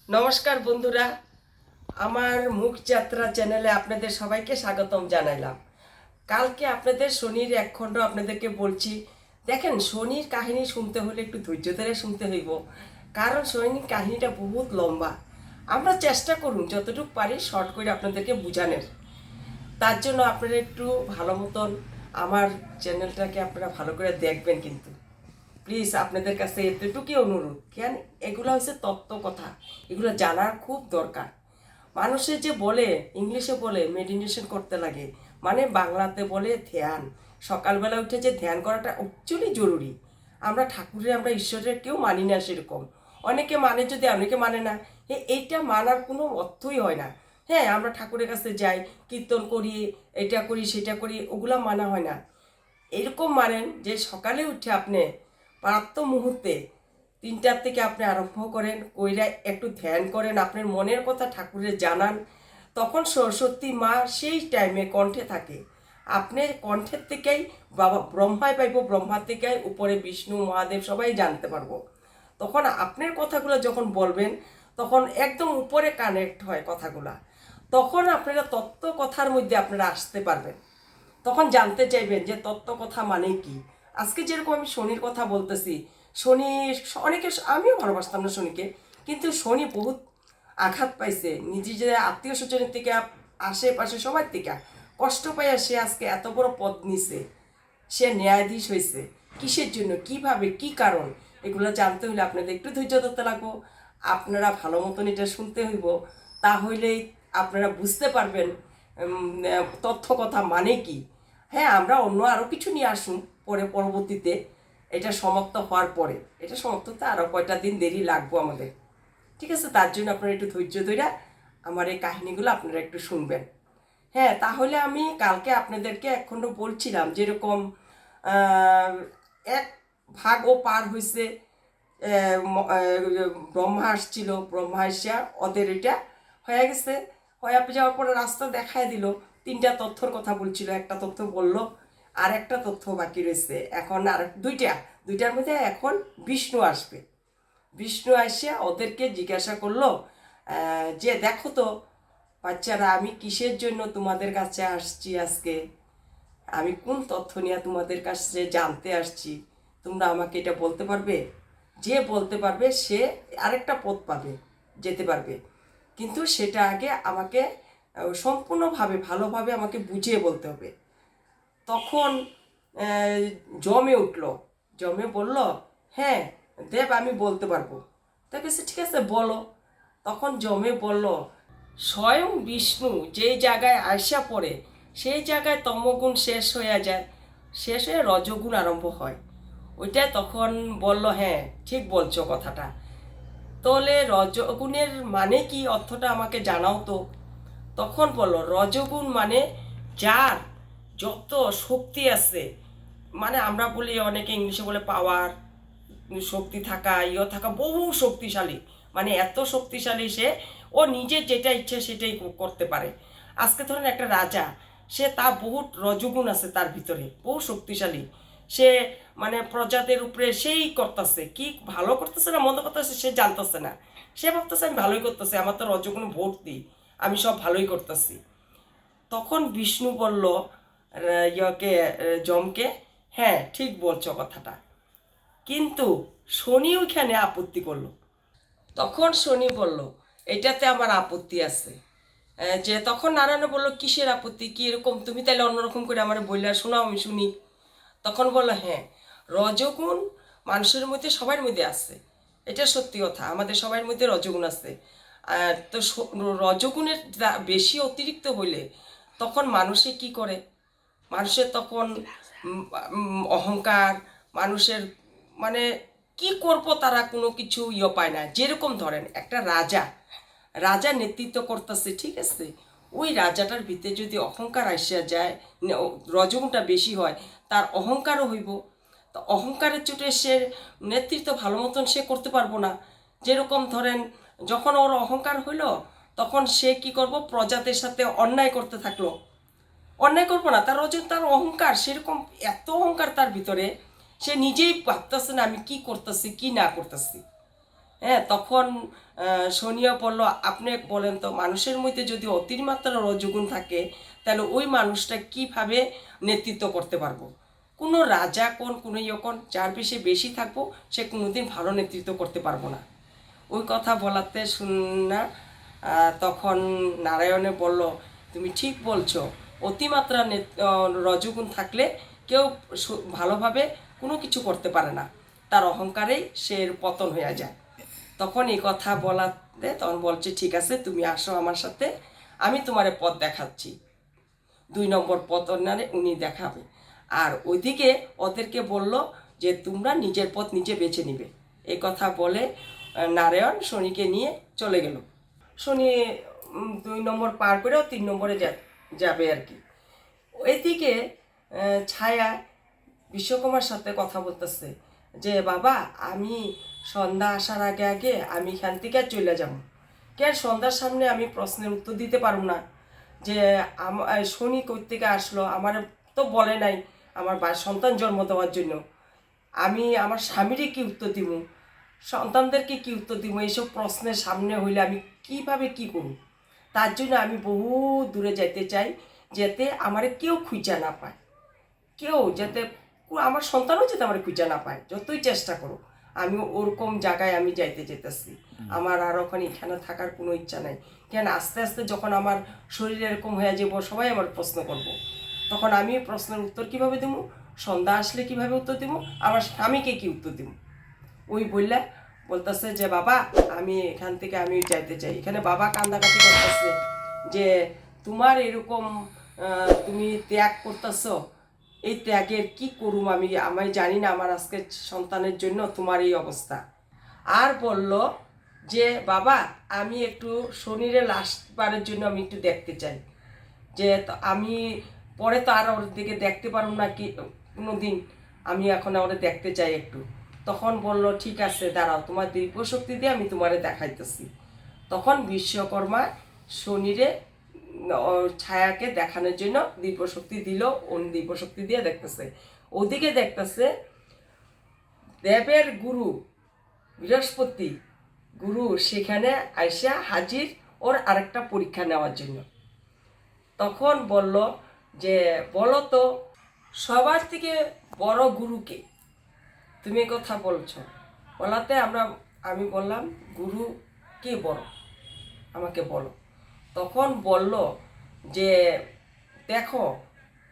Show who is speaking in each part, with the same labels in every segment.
Speaker 1: নমস্কার বন্ধুরা, আমার মুখ যাত্রা চ্যানেলে আপনাদের সবাইকে স্বাগতম জানাইলাম। কালকে আপনাদের শনির এক খণ্ড আপনাদেরকে বলছি। দেখেন, শনির কাহিনী শুনতে হলে একটু ধৈর্য ধরে শুনতে হইব, কারণ শনির কাহিনীটা বহুত লম্বা। আমরা চেষ্টা করুন যতটুকু পারি শর্ট করে আপনাদেরকে বুঝানোর। তার জন্য আপনারা একটু ভালো মতন আমার চ্যানেলটাকে আপনারা ভালো করে দেখবেন কিন্তু। প্লিজ আপনাদের কাছে এতটুকুই অনুরোধ, কেন এগুলো হচ্ছে তত্ত্ব কথা, এগুলো জানার খুব দরকার। মানুষের যে বলে, ইংলিশে বলে মেডিটেশন করতে লাগে, মানে বাংলাতে বলে ধ্যান। সকালবেলা উঠে যে ধ্যান করাটা অ্যাকচুয়ালি জরুরি। আমরা ঠাকুরের, আমরা ঈশ্বরের কেউ মানি না সেরকম। অনেকে মানে, যদি অনেকে মানে না, এইটা মানার কোনো অর্থই হয় না। হ্যাঁ, আমরা ঠাকুরের কাছে যাই, কীর্তন করি, এটা করি সেটা করি, ওগুলো মানা হয় না। এরকম মানেন যে সকালে উঠে আপনি প্রাপ্ত মুহূর্তে 3টার থেকে আপনি আরম্ভ করেন, কইরা একটু ধ্যান করেন, আপনার মনের কথা ঠাকুরের জানান। তখন সরস্বতী মা সেই টাইমে কণ্ঠে থাকে। আপনি কণ্ঠের থেকেই বাবা ব্রহ্মায় পাইব, ব্রহ্মার থেকেই উপরে বিষ্ণু মহাদেব সবাই জানতে পারবো। তখন আপনার কথাগুলো যখন বলবেন, তখন একদম উপরে কানেক্ট হয় কথাগুলা। তখন আপনারা তত্ত্ব কথার মধ্যে আপনারা আসতে পারবেন। তখন জানতে চাইবেন যে তত্ত্ব কথা মানে কি। আজকে যেরকম আমি শনির কথা বলতেছি, শনি অনেকে, আমিও ভালোবাসতাম না শনিকে, কিন্তু শনি বহুত আঘাত পাইছে নিজে, যে আত্মীয় স্বজনের থেকে, আশেপাশে সবার থেকে কষ্ট পাইয়া সে আজকে এত বড় পদ নিছে, সে ন্যায়াধীশ হয়েছে। কিসের জন্য, কিভাবে, কি কারণ, এগুলো জানতে হলে আপনাদের একটু ধৈর্য ধরতে লাগবো। আপনারা ভালো মতন এটা শুনতে হইব, তাহলেই আপনারা বুঝতে পারবেন তথ্য কথা মানে কি। হ্যাঁ, আমরা অন্য আরও কিছু নিয়ে আসুন পরে, পরবর্তীতে এটা সমাপ্ত হওয়ার পরে। এটা সমাপ্ত হতে আরও কয়টা দিন দেরি লাগবো আমাদের, ঠিক আছে? তার জন্য আপনারা একটু ধৈর্য ধরে আমার এই কাহিনীগুলো আপনারা একটু শুনবেন। হ্যাঁ, তাহলে আমি কালকে আপনাদেরকে এখনো বলছিলাম যেরকম এক ভাগ ও পার হয়েছে। ব্রহ্মা আসছিল, ব্রহ্মা আসিয়া ওদের এটা হয়ে গেছে। হয়ে যাওয়ার পরে রাস্তা দেখায় দিল। 3টা তথ্যর কথা বলছিল, একটা তথ্য বলল, আর একটা তথ্য বাকি রয়েছে। এখন আর দুইটার মধ্যে এখন বিষ্ণু আসবে। বিষ্ণু আসিয়া ওদেরকে জিজ্ঞাসা করলো যে দেখো তো বাচ্চারা, আমি কিসের জন্য তোমাদের কাছে আসছি আজকে, আমি কোন তথ্য নিয়ে তোমাদের কাছে জানতে আসছি, তোমরা আমাকে এটা বলতে পারবে? যে বলতে পারবে সে আরেকটা পথ পাবে, যেতে পারবে। কিন্তু সেটা আগে আমাকে সম্পূর্ণভাবে ভালোভাবে আমাকে বুঝিয়ে বলতে হবে। তখন জমে উঠল, জমে বলল, হ্যাঁ দেব, আমি বলতে পারবো। তা কাছে ঠিক আছে বলো। তখন জমে বলল, স্বয়ং বিষ্ণু যেই জায়গায় আসা পড়ে, সেই জায়গায় তমগুণ শেষ হয়ে যায়, শেষ হয়ে রজগুণ আরম্ভ হয়। ওইটা তখন বলল, হ্যাঁ ঠিক বলছো কথাটা। তাহলে রজগুণের মানে কি, অর্থটা আমাকে জানাও তো। তখন বলল, রজগুণ মানে যার যত শক্তি আছে, মানে আমরা বলি, অনেকে ইংলিশে বলে পাওয়ার, শক্তি থাকা, থাকা, বহু শক্তিশালী। মানে এত শক্তিশালী সে, ও নিজে যেটা ইচ্ছে সেটাই করতে পারে। আজকে ধরেন একটা রাজা, সে তার বহুত রজগুণ আছে তার ভিতরে, বহু শক্তিশালী সে। মানে প্রজাদের উপরে সেই করতেছে, কি ভালো করতেছে না মন্দ করতেছে সে জানতেছে না। সে ভাবতেছে আমি ভালোই করতেছি, আমার তো রজগুণ ভর্তি, আমি সব ভালোই করতেছি। তখন বিষ্ণু বলল যমকে, হ্যাঁ ঠিক বলছো কথাটা। কিন্তু শনি ওইখানে আপত্তি করলো। তখন শনি বলল, এটাতে আমার আপত্তি আছে। যে তখন নারায়ণ বলল, কিসের আপত্তি, কি এরকম, তুমি তাহলে অন্যরকম করে আমার বললে শোনাও, আমি শুনি। তখন বলল, হ্যাঁ রজগুণ মানুষের মধ্যে, সবার মধ্যে আছে, এটা সত্যি কথা, আমাদের সবার মধ্যে রজগুণ আছে। তো রজগুণের বেশি অতিরিক্ত হইলে তখন মানুষে কি করে, মানুষের তখন অহংকার, মানুষের মানে কি করব, তারা কোনো কিছু পায় না। যেরকম ধরেন একটা রাজা, রাজা নেতৃত্ব করতেছে, ঠিক আছে, ওই রাজাটার ভিতরে যদি অহংকার আসিয়া যায়, রজগুণটা বেশি হয়, তার অহংকারও হইব। তো অহংকারের চোটে সে নেতৃত্ব ভালো মতন সে করতে পারবো না। যেরকম ধরেন, যখন ওর অহংকার হইল, তখন সে কি করব, প্রজাদের সাথে অন্যায় করতে থাকলো। অন্যায় করবো না, তার ওজন, তার অহংকার সেরকম, এত অহংকার তার ভিতরে, সে নিজেই ভাবতেছে না আমি কি করতেছি কি না করতেছি। হ্যাঁ, তখন শনিও বলল, আপনি বলেন তো, মানুষের মধ্যে যদি অতিমাত্রা রজোগুণ থাকে তাহলে ওই মানুষটা কিভাবে নেতৃত্ব করতে পারবো? কোনো রাজা কোন কোনো কোন যার বেশি বেশি থাকবো সে কোনোদিন ভালো নেতৃত্ব করতে পারবো না। ওই কথা বলাতে শুনা তখন নারায়ণে বলল, তুমি ঠিক বলছো, অতিমাত্রা রজোগুণ থাকলে কেউ ভালোভাবে কোনো কিছু করতে পারে না, তার অহংকারেই সে পতন হয়ে যায়। তখন এই কথা বলাতে তখন বলছে, ঠিক আছে, তুমি আসো আমার সাথে, আমি তোমারে পথ দেখাচ্ছি। 2 নম্বর পথ উনি দেখাবে। আর ওইদিকে ওদেরকে বলল যে তোমরা নিজের পথ নিজে বেছে নিবে। এই কথা বলে নারায়ণ শনিকে নিয়ে চলে গেল। শনি 2 নম্বর পার করেও 3 নম্বরে যাবে আর কি। ওইদিকে ছায়া বিশ্বকর্মার সাথে কথা বলতেছে যে, বাবা, আমি সন্ধ্যা আসার আগে আগে আমি এখান থেকে চলে যাব। কেন সন্ধ্যার সামনে আমি প্রশ্নের উত্তর দিতে পারব না যে শনি কই থেকে আসলো, আমার তো বলে নাই আমার সন্তান জন্ম দেওয়ার জন্য। আমি আমার স্বামীরই কি উত্তর দিব, সন্তানদেরকে কি উত্তর দিব? এইসব প্রশ্নের সামনে হইলে আমি কিভাবে কি করব? তার জন্য আমি বহু দূরে যেতে চাই, যাতে আমার কেউ খুঁজা না পায়, কেউ যাতে আমার সন্তানও যাতে আমার খুঁজা না পায়। যতই চেষ্টা করো, আমি ওরকম জায়গায় আমি যাইতে যেতেছি। আমার আর ওখানে এখানে থাকার কোনো ইচ্ছা নাই। কেন আস্তে আস্তে যখন আমার শরীর এরকম হয়ে যাব, সবাই আমার প্রশ্ন করব, তখন আমি প্রশ্নের উত্তর কিভাবে দেবো? সন্ধ্যা আসলে কিভাবে উত্তর দিব? আমার স্বামীকে কি উত্তর দিব? ওই বলতেছে যে, বাবা, আমি এখান থেকে আমি যাইতে চাই। এখানে বাবা কান্দাকাটি করতেছে যে তোমার এরকম তুমি ত্যাগ করতেছ, এই ত্যাগের কি করুম আমি জানি না, আমার আজকে সন্তানের জন্য তোমার এই অবস্থা। আর বলল যে, বাবা, আমি একটু শনিরে লাস্টবারের জন্য আমি একটু দেখতে চাই, যে আমি পরে তো আর ওর দিকে দেখতে পারব না কি কোনো দিন, আমি এখন ওরা দেখতে চাই একটু। তখন বলল, ঠিক আছে, দাঁড়াও, তোমার দিব্য শক্তি দিয়ে আমি তোমারে দেখাইতেছি। তখন বিশ্বকর্মা শনিরে ছায়াকে দেখানোর জন্য দিব্য শক্তি দিল, দিব্য শক্তি দিয়ে দেখতেছে। ওদিকে দেখতেছে দেবের গুরু বৃহস্পতি গুরু সেখানে আইসা হাজির, ওর আরেকটা পরীক্ষা নেওয়ার জন্য। তখন বলল যে, বলো তো সবার থেকে বড় গুরুকে, তুমি কথা বলছো। বলাতে আমি বললাম, গুরু কে বড়, আমাকে বলো। তখন বলল যে, দেখো,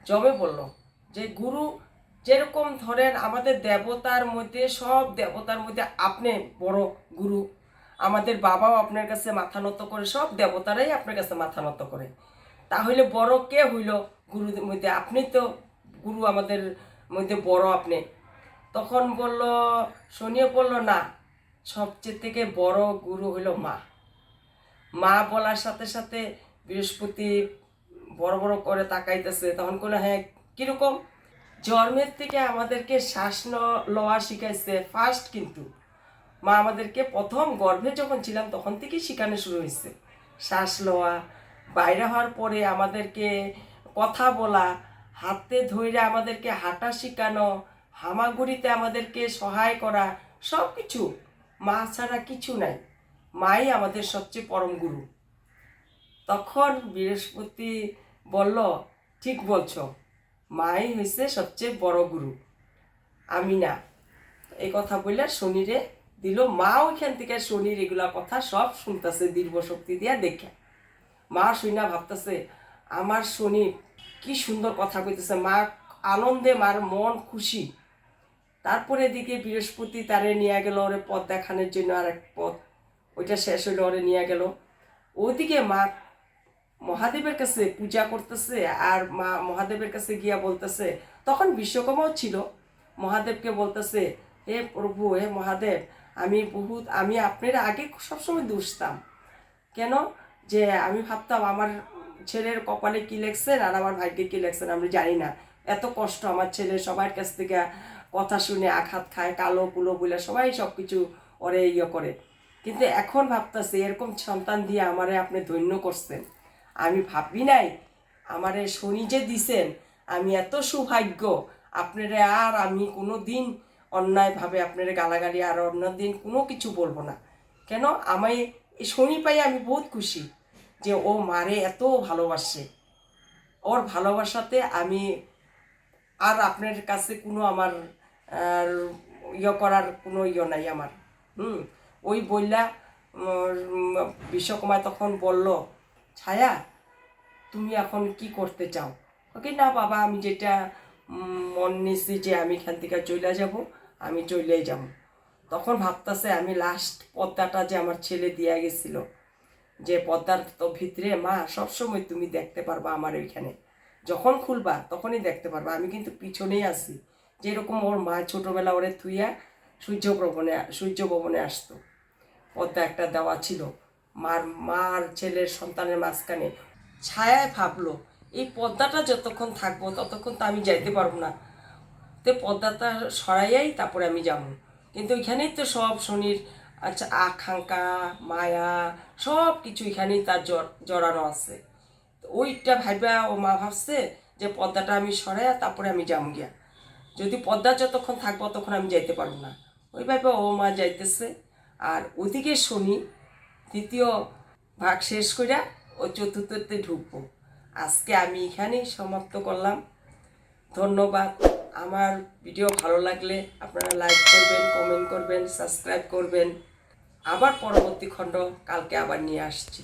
Speaker 1: জমে বলল যে, গুরু যেরকম ধরেন আমাদের দেবতার মধ্যে, সব দেবতার মধ্যে আপনি বড় গুরু। আমাদের বাবাও আপনার কাছে মাথা নত করে, সব দেবতারাই আপনার কাছে মাথা নত করে। তাহলে বড় কে হইল গুরুদের মধ্যে? আপনি তো গুরু, আমাদের মধ্যে বড় আপনি। তখন বলল, শনিও বলল, না, সবচেয়ে থেকে বড় গুরু হইল মা। মা বলার সাথে সাথে বৃহস্পতি বড় বড় করে তাকাইতেছে। তখন কোনো, হ্যাঁ, কিরকম? জন্মের থেকে আমাদেরকে শ্বাস লওয়া শিখাইছে ফার্স্ট, কিন্তু মা আমাদেরকে প্রথম গর্ভে যখন ছিলাম তখন থেকেই শেখানো শুরু হয়েছে শ্বাস লওয়া। বাইরে হওয়ার পরে আমাদেরকে কথা বলা, হাতে ধরে আমাদেরকে হাঁটা শেখানো, হামাগুড়িতে আমাদেরকে সহায় করা, সব কিছু মা ছাড়া কিছু নাই। মাই আমাদের সবচেয়ে পরম গুরু। তখন বৃহস্পতি বলল, ঠিক বলছো, মাই হয়েছে সবচেয়ে বড় গুরু, আমি না। এই কথা বললে শনিরে দিল। মা ওইখান থেকে শনির এগুলা কথা সব শুনতেছে দীর্ঘ শক্তি দিয়া দেখে। মা শুনা ভাবতেছে, আমার শনি কি সুন্দর কথা কইতেছে। মা আনন্দে, মার মন খুশি। তারপরে এদিকে বৃহস্পতি তারে নিয়ে গেল ওরে পথ দেখানোর জন্য, আর এক পথ, ওইটা শেষ হইলো, ওরে নিয়ে গেল। ওইদিকে মা মহাদেবের কাছে পূজা করতেছে, আর মা মহাদেবের কাছে গিয়া বলতেছে, তখন বিশ্বকর্মাও ছিল, মহাদেবকে বলতেছে, হে প্রভু, হে মহাদেব, আমি আপনার আগে সবসময় দুষতাম। কেন? যে আমি ভাবতাম আমার ছেলের কপালে কি লেখছেন আর আমার ভাগ্যে কি লেখছেন আমি জানি না। এত কষ্ট আমার ছেলে, সবার কাছ থেকে কথা শুনে আঘাত খায়, কালো কুলো বলে সবাই সব কিছু ওরে করে। কিন্তু এখন ভাবতেছে, এরকম সন্তান দিয়ে আমারে আপনি ধন্য করছেন। আমি ভাবি নাই আমারে শনি যে দিছেন, আমি এত সৌভাগ্য। আপনারা আর আমি কোনো দিন অন্যায়ভাবে আপনারা গালাগালি আর অন্য দিন কোনো কিছু বলবো না। কেন আমি এই শনি পাই আমি বহুত খুশি যে ও মারে এত ভালোবাসে। ওর ভালোবাসাতে আমি আর আপনার কাছে কোনো আমার আর করার কোনো নাই আমার। ওই বললা বিশ্বকুমার তখন বলল, ছায়া তুমি এখন কি করতে চাও? ওকে না বাবা, আমি যেটা মন নিছি যে আমি এখান থেকে চলে যাব, আমি চলেই যাব। তখন ভাবতেছে আমি লাস্ট পর্দাটা যে আমার ছেলে দিয়া গেছিল, যে পর্দার তো ভিতরে মা সবসময় তুমি দেখতে পারবা আমার ওইখানে, যখন খুলবা তখনই দেখতে পারবা, আমি কিন্তু পিছনেই আছি। যেরকম ওর মা ছোটোবেলা ওরে থুইয়া সূর্যভবনে আসতো, পর্দা একটা দেওয়া ছিল মার ছেলের সন্তানের মাঝখানে। ছায়ায় ভাবলো এই পর্দাটা যতক্ষণ থাকবো ততক্ষণ তো আমি যাইতে পারবো না, তো পর্দাটা সরাইয়াই তারপরে আমি যাবো। কিন্তু এখানেই তো সব শনির আচ্ছা আকাঙ্ক্ষা মায়া সব কিছু এখানেই তার জড়ানো আছে। ওইটা ভাইবা ও মা ভাবছে যে পর্দাটা আমি সরাইয়া তারপরে আমি যাবো গিয়া, যদি পর্দা যতক্ষণ থাকবো তখন আমি যাইতে পারবো না। ওই ভাইবা ও মা যাইতেছে। আর ওদিকে শনি তৃতীয় ভাগ শেষ করিয়া ও চতুর্থতে ঢুকবো। আজকে আমি এখানেই সমাপ্ত করলাম। ধন্যবাদ। আমার ভিডিও ভালো লাগলে আপনারা লাইক করবেন, কমেন্ট করবেন, সাবস্ক্রাইব করবেন। আবার পরবর্তী খণ্ড কালকে আবার নিয়ে আসছি।